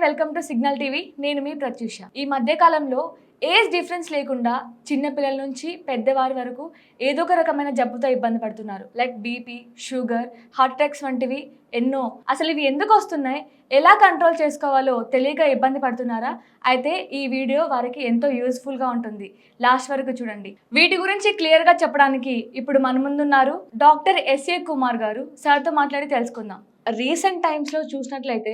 Welcome to signal TV. నేను మీ ప్రత్యూష. ఈ మధ్య కాలంలో ఏజ్ డిఫరెన్స్ లేకుండా చిన్న పిల్లల నుంచి పెద్దవారి వరకు ఏదో ఒక రకమైన జబ్బుతో ఇబ్బంది పడుతున్నారు. Like BP, sugar, heart attacks వంటివి ఎన్నో. అసలు ఇవి ఎందుకు వస్తున్నాయి, ఎలా కంట్రోల్ చేసుకోవాలో తెలియక ఇబ్బంది పడుతున్నారా? అయితే ఈ వీడియో వారికి ఎంతో యూస్ఫుల్గా ఉంటుంది. లాస్ట్ వరకు చూడండి. వీటి గురించి క్లియర్గా చెప్పడానికి ఇప్పుడు మన ముందున్నారు డాక్టర్ ఎస్ఏ కుమార్ గారు. సార్తో మాట్లాడి తెలుసుకుందాం. రీసెంట్ టైమ్స్లో చూసినట్లయితే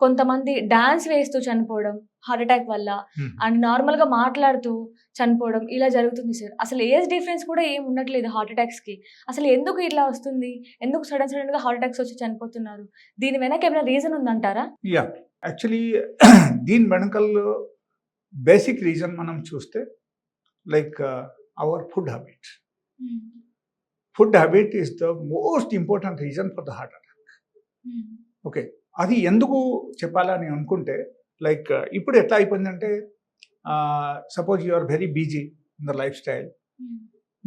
కొంతమంది డాన్స్ వేస్తూ చనిపోవడం హార్ట్ అటాక్ వల్ల, అండ్ నార్మల్గా మాట్లాడుతూ చనిపోవడం ఇలా జరుగుతుంది సార్. అసలు ఏజ్ డిఫరెన్స్ కూడా ఏం ఉండట్లేదు హార్ట్ అటాక్స్కి. అసలు ఎందుకు ఇట్లా వస్తుంది, ఎందుకు సడన్గా హార్ట్ అటాక్స్ వచ్చి చనిపోతున్నారు? దీని వెనక ఏమైనా రీజన్ ఉందంటారా? యాక్చువల్లీ దీని వెనకల్లో బేసిక్ రీజన్ మనం చూస్తే like our food habit. Food habit is the most important reason for the heart attack. Okay, అది ఎందుకు చెప్పాలని అనుకుంటే లైక్ ఇప్పుడు ఎట్లా అయిపోయిందంటే suppose you are very busy in the life style.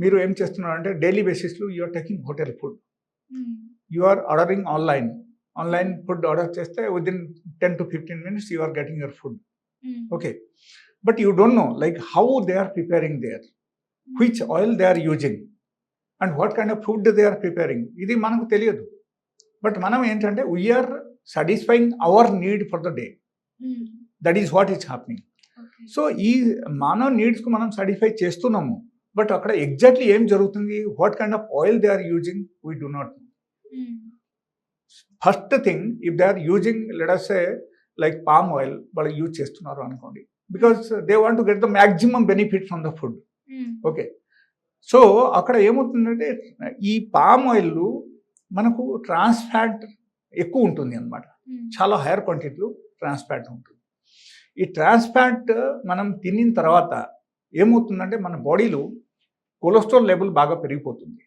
మీరు ఏం చేస్తున్నారంటే డైలీ బేసిస్లో you are taking hotel food, you are ordering online food order చేస్తే within 10 to 15 minutes you are getting your food. Okay, but you don't know like how they are preparing there, which oil they are using and what kind of food they are preparing. ఇది మనకు తెలియదు. But మనం ఏంటంటే we are satisfying our need for the day. That is what is happening. So ఈ మానవ నీడ్స్కు మనం satisfy చేస్తున్నాము, but అక్కడ ఎగ్జాక్ట్లీ ఏం జరుగుతుంది, what kind of oil they are using we do not know. First thing, if they are using let us say like palm oil వాళ్ళు use చేస్తున్నారు అనుకోండి, because they want to get the maximum benefit from the food. Okay, so అక్కడ ఏమవుతుందంటే ఈ palm oil మనకు ట్రాన్స్ fat ఎక్కువ ఉంటుంది అన్నమాట. చాలా హైయర్ క్వాంటిటీలో ట్రాన్స్ ఫ్యాట్ ఉంటుంది. ఈ ట్రాన్స్ ఫ్యాట్ మనం తినిన తర్వాత ఏమవుతుందంటే మన బాడీలో కొలెస్ట్రాల్ లెవెల్ బాగా పెరిగిపోతుంది,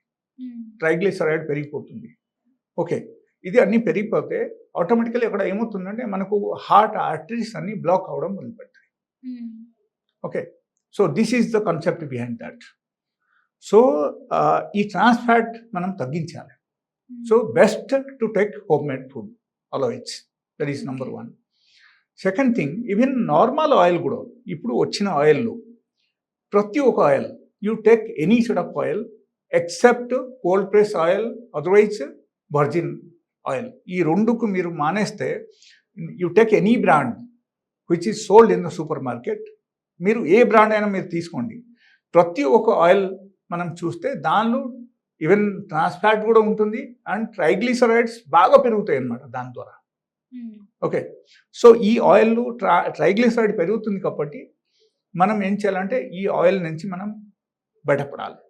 ట్రైగ్లిసరైడ్ పెరిగిపోతుంది. ఓకే, ఇది అన్నీ పెరిగిపోతే ఆటోమేటికలీ అక్కడ ఏమవుతుందంటే మనకు హార్ట్ ఆర్టరీస్ అన్నీ బ్లాక్ అవ్వడం మొదలుపెట్టాయి. Okay, so this is the concept behind that. So ఈ ట్రాన్స్ ఫ్యాట్ మనం తగ్గించాలి. So best to take home made food always. That is number 1. Second thing, even normal oil కూడా ఇప్పుడు వచ్చిన ఆయిల్లో ప్రతి ఒక్క oil you take any side of oil except cold press oil, otherwise virgin oil. ఈ రెండుకు మీరు మానేస్తే you take any brand which is sold in the super market. మీరు ఏ బ్రాండ్ అయినా మీరు తీసుకోండి, ప్రతి ఒక్క ఆయిల్ మనం చూస్తే దానిలో ఈవెన్ ట్రాన్స్ ఫ్యాట్ కూడా ఉంటుంది అండ్ ట్రైగ్లిసరైడ్స్ బాగా పెరుగుతాయి అన్నమాట దాని ద్వారా. ఓకే, సో ఈ ఆయిల్ ట్రైగ్లిసరైడ్ పెరుగుతుంది కాబట్టి మనం ఏం చేయాలంటే ఈ ఆయిల్ నుంచి మనం బయటపడాలి.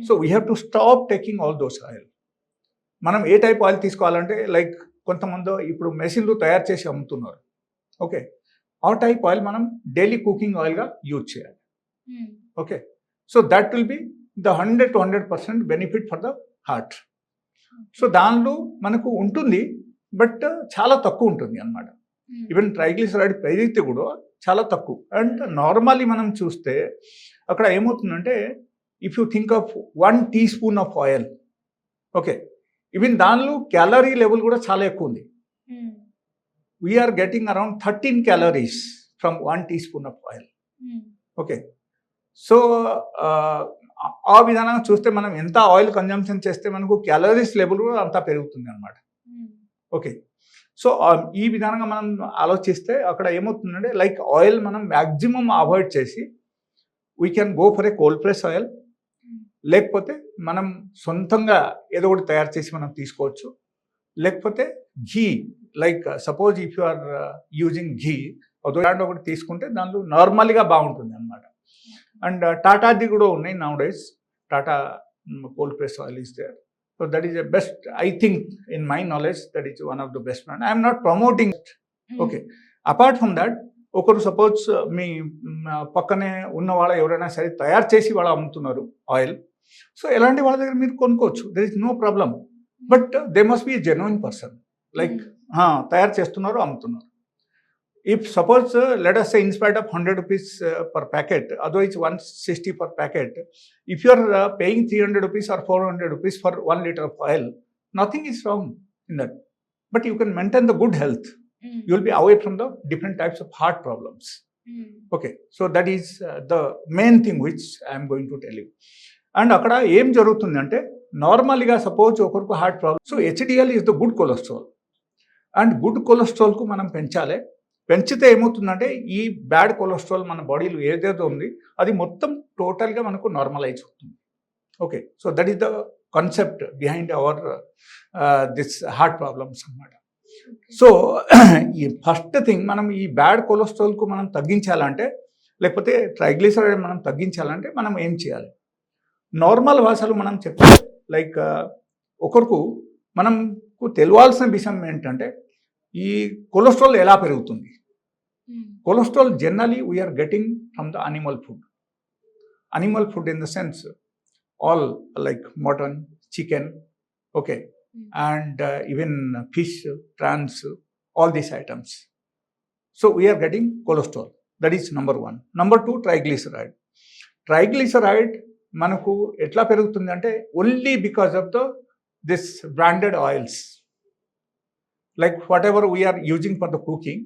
So we have to stop taking all those oil. మనం ఏ టైప్ ఆయిల్ తీసుకోవాలంటే లైక్ కొంతమంది ఇప్పుడు మెషిన్లు తయారు చేసి అమ్ముతున్నారు. ఓకే, ఆ టైప్ ఆయిల్ మనం డైలీ కుకింగ్ ఆయిల్గా యూజ్ చేయాలి. Okay, so that will be the 100 to 100% benefit for the heart. So దానిలో మనకు ఉంటుంది, బట్ చాలా తక్కువ ఉంటుంది అన్నమాట. ఈవెన్ ట్రైగ్లిసరైడ్ పెరిగితే కూడా చాలా తక్కువ. అండ్ నార్మల్లీ మనం చూస్తే అక్కడ ఏమవుతుందంటే if you think of 1 teaspoon of oil, okay, even దానిలో క్యాలరీ లెవెల్ కూడా చాలా ఎక్కువ ఉంది. We are getting around 13 calories from 1 teaspoon of oil. Okay, so ఆ విధానంగా చూస్తే మనం ఎంత ఆయిల్ కన్జంప్షన్ చేస్తే మనకు క్యాలరీస్ లెవెల్ కూడా అంతా పెరుగుతుంది అన్నమాట. ఓకే, సో ఈ విధానంగా మనం ఆలోచిస్తే అక్కడ ఏమవుతుందంటే లైక్ ఆయిల్ మనం మ్యాక్సిమం అవాయిడ్ చేసి we can go for a cold press oil, లేకపోతే మనం సొంతంగా ఏదో ఒకటి తయారు చేసి మనం తీసుకోవచ్చు. లేకపోతే ghee, like suppose if you are using ghee అదొకటి ఒకటి తీసుకుంటే దానిలో నార్మల్గా బాగుంటుంది అన్నమాట. అండ్ టాటాది కూడా ఉన్నాయి nowadays. Tata cold press oil is there. So that is the best, I think in my knowledge that is one of the best brand. I'm not promoting. Okay, apart from that ఒకరు suppose మీ పక్కనే ఉన్న వాళ్ళ ఎవరైనా సరే తయారు చేసి వాళ్ళు అమ్ముతున్నారు ఆయిల్, సో ఎలాంటి వాళ్ళ దగ్గర మీరు కొనుక్కోవచ్చు, there is no problem. But they must be genuine person, like తయారు చేస్తున్నారు అమ్ముతున్నారు. If suppose let us say in spite of 100 rupees per packet, otherwise 160 per packet, if you are paying 300 rupees or 400 rupees for 1 liter of oil, nothing is wrong in that. But you can maintain the good health. You will be away from the different types of heart problems. Okay, so that is the main thing which I am going to tell you. And అక్కడ ఏం జరుగుతుందంటే నార్మల్గా suppose ఒకరికి heart problem, so HDL is the good cholesterol, and good కొలెస్ట్రాల్కు మనం పెంచాలి. పెంచితే ఏమవుతుందంటే ఈ బ్యాడ్ కొలెస్ట్రాల్ మన బాడీలో ఏదైతే ఉంది అది మొత్తం టోటల్గా మనకు నార్మలైజ్ అవుతుంది. Okay, so that is the concept behind hour this heart problems అన్నమాట. సో ఈ ఫస్ట్ థింగ్ మనం ఈ బ్యాడ్ కొలెస్ట్రాల్కు మనం తగ్గించాలంటే, లేకపోతే ట్రైగ్లిసరైడ్ మనం తగ్గించాలంటే మనం ఏం చేయాలి? నార్మల్ భాషలో మనం చెప్తే లైక్ ఒకరికి మనకు తెలియాల్సిన విషయం ఏంటంటే ఈ కొలెస్ట్రాల్ ఎలా పెరుగుతుంది. Cholesterol generally we are getting from the animal food in the sense all like mutton, chicken, okay, and even fish, prawns, all these items. So we are getting cholesterol. That is number one. Number two, triglyceride. Triglyceride మనకు ఎట్లా పెరుగుతుంది అంటే only because of this branded oils, like whatever we are using for the cooking,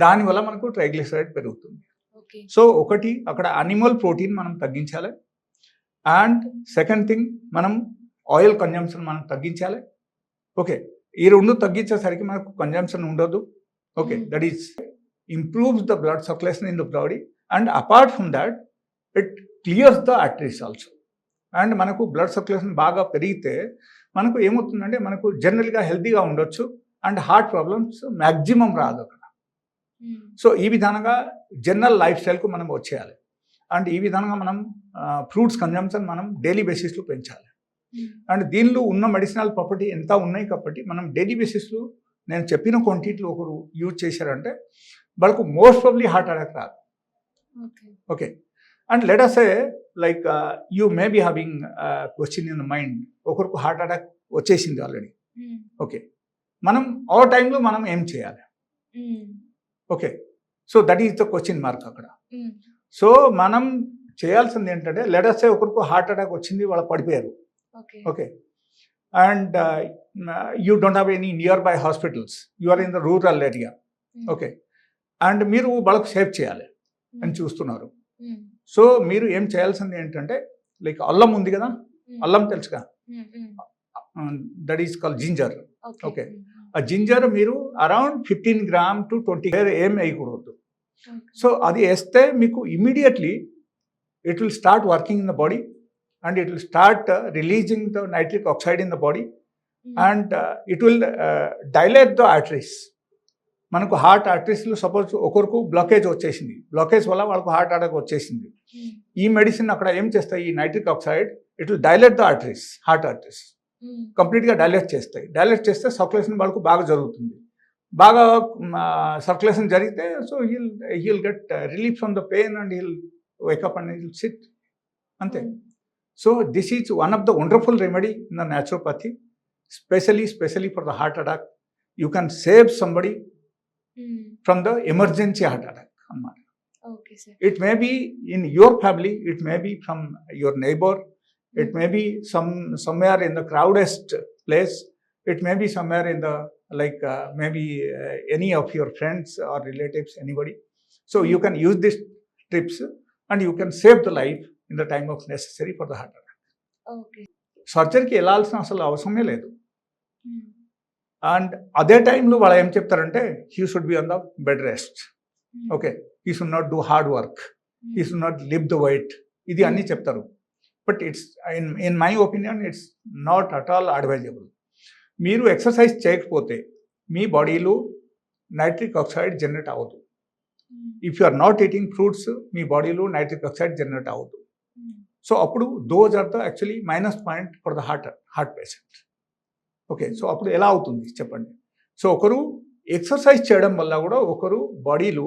దానివల్ల మనకు triglyceride పెరుగుతుంది. So ఒకటి అక్కడ animal protein మనం తగ్గించాలి, అండ్ సెకండ్ థింగ్ మనం ఆయిల్ కన్జంప్షన్ మనం తగ్గించాలి. ఓకే, ఈ రెండు తగ్గించేసరికి మనకు కన్జంప్షన్ ఉండదు. Okay, that is improves the blood circulation in the body, and apart from that it clears the arteries also. And మనకు బ్లడ్ సర్క్యులేషన్ బాగా పెరిగితే మనకు ఏమవుతుందంటే మనకు జనరల్గా హెల్తీగా ఉండొచ్చు, అండ్ హార్ట్ ప్రాబ్లమ్స్ మ్యాక్సిమం రాదు అక్కడ. సో ఈ విధంగా జనరల్ లైఫ్ స్టైల్కు మనం వచ్చేయాలి, అండ్ ఈ విధంగా మనం ఫ్రూట్స్ కన్జంప్షన్ మనం డైలీ బేసిస్లో పెంచాలి. అండ్ దీనిలో ఉన్న మెడిసినల్ ప్రాపర్టీ ఎంత ఉన్నాయి కాబట్టి మనం డైలీ బేసిస్లో నేను చెప్పిన క్వాంటిటీలో ఒకరు యూజ్ చేశారంటే వాళ్ళకు మోస్ట్ ప్రాబ్లీ హార్ట్ అటాక్ రాదు. Okay, and let us say like you may be having question in the mind, ఒకరికి హార్ట్ అటాక్ వచ్చేసింది ఆల్రెడీ. ఓకే, మనం ఆ టైంలో మనం ఏం చేయాలి? Okay, so that is the question mark అక్కడ. సో మనం చేయాల్సింది ఏంటంటే లెట్ అస్ సే ఒకరికి హార్ట్ అటాక్ వచ్చింది, వాళ్ళు పడిపోయారు. Okay, and you don't have any nearby hospitals, you are in the rural area. Okay, and మీరు వాళ్ళకు సేవ్ చేయాలి అని చూస్తున్నారు. సో మీరు ఏం చేయాల్సింది ఏంటంటే లైక్ అల్లం ఉంది కదా, అల్లం తెలుసుగా, that is call ginger. Okay, ఆ జింజర్ మీరు అరౌండ్ 15 grams to 20 ఏం వేయకూడదు. సో అది వేస్తే మీకు immediately it will start working in the body, and it will start releasing the nitric oxide in the body, and it will dilate the arteries. మనకు heart ఆర్టరీస్లో suppose ఒకరికి blockage వచ్చేసింది, blockage వల్ల వాళ్ళకు హార్ట్ అటాక్ వచ్చేసింది. ఈ medicine అక్కడ ఏం చేస్తాయి, ఈ nitric oxide it will dilate the arteries, heart arteries కంప్లీట్గా డైలేట్ చేస్తాయి. డైలేట్ చేస్తే సర్క్యులేషన్ వాళ్ళకు బాగా జరుగుతుంది. బాగా సర్క్యులేషన్ జరిగితే so he'll get relief from the pain, and he'll wake up and he'll sit, అంతే. So this is one of the wonderful remedy in the naturopathy, especially for the heart attack. You can save somebody from the emergency heart attack. Okay, sir. It may be in your family, it may be from your neighbor, it may be somewhere in the crowdest place, it may be somewhere in the like maybe any of your friends or relatives, anybody. So you can use these tips and you can save the life in the time of necessary for the heart attack. Okay. సర్జరీకి వెళ్ళాల్సిన అసలు అవసరమే లేదు. And అదే టైంలో వాళ్ళు ఏం చెప్తారంటే he should be on the bed rest. Okay, he should not do hard work, he should not lift the weight, ఇది అన్నీ చెప్తారు. But it's in my opinion it's not at all advisable. మీరు exercise చేయకపోతే మీ బాడీలో nitric oxide generate అవ్వదు. If you are not eating fruits మీ బాడీలో నైట్రిక్ ఆక్సైడ్ జనరేట్ అవ్వదు. సో అప్పుడు those are the actually minus point for the heart patient. Okay, so అప్పుడు ఎలా అవుతుంది చెప్పండి? సో ఒకరు ఎక్సర్సైజ్ చేయడం వల్ల కూడా ఒకరు బాడీలో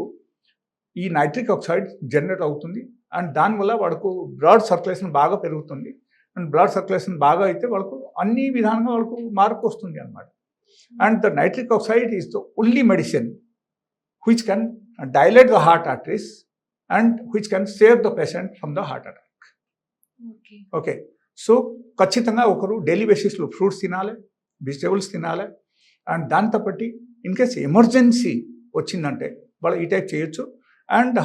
ఈ నైట్రిక్ ఆక్సైడ్ జనరేట్ అవుతుంది, అండ్ దానివల్ల వాళ్ళకు బ్లడ్ సర్క్యులేషన్ బాగా పెరుగుతుంది. అండ్ బ్లడ్ సర్క్యులేషన్ బాగా అయితే వాళ్ళకు అన్ని విధానంగా వాళ్ళకు మార్పు వస్తుంది అన్నమాట. And the nitric oxide is the only medicine which can dilate the heart arteries and which can save the patient from the heart attack. Okay, so ఖచ్చితంగా ఒకరు డైలీ బేసిస్లో ఫ్రూట్స్ తినాలి, వెజిటేబుల్స్ తినాలి, అండ్ దాంతో పాటు ఇన్ కేస్ ఎమర్జెన్సీ వచ్చిందంటే వాళ్ళు ఈ టైప్ చేయొచ్చు. And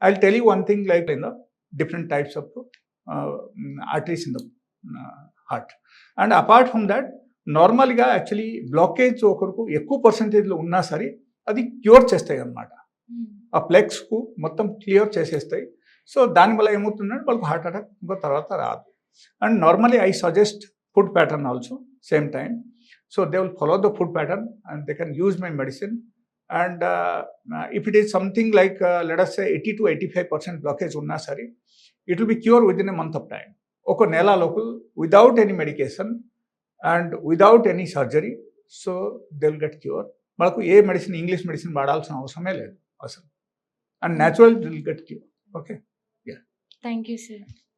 I will tell you one thing like in the different types of arteries in the heart. And apart from that నార్మల్గా యాక్చువల్లీ బ్లాకేజ్ ఒకరికి ఎక్కువ పర్సంటేజ్లో ఉన్నా సరే అది క్యూర్ చేస్తాయి అన్నమాట. ఆ ప్లెక్స్కు మొత్తం క్లియర్ చేసేస్తాయి. సో దానివల్ల ఏమవుతుందంటే వాళ్ళకు హార్ట్ అటాక్ ఇంకో తర్వాత రాదు. And normally I suggest food pattern also same time. So they will follow the food pattern and they can use my medicine. And if it is something like let us say 80 to 85% blockage ఉన్నా సరే it will be cure with in a month of time. ఒక నెల లోపల without any medication and without any surgery. So they will get cure. మనకు ఏ medicine English medicine వాడాల్సిన అవసరమే లేదు అసలు. And natural will get cure. Okay. Thank you sir.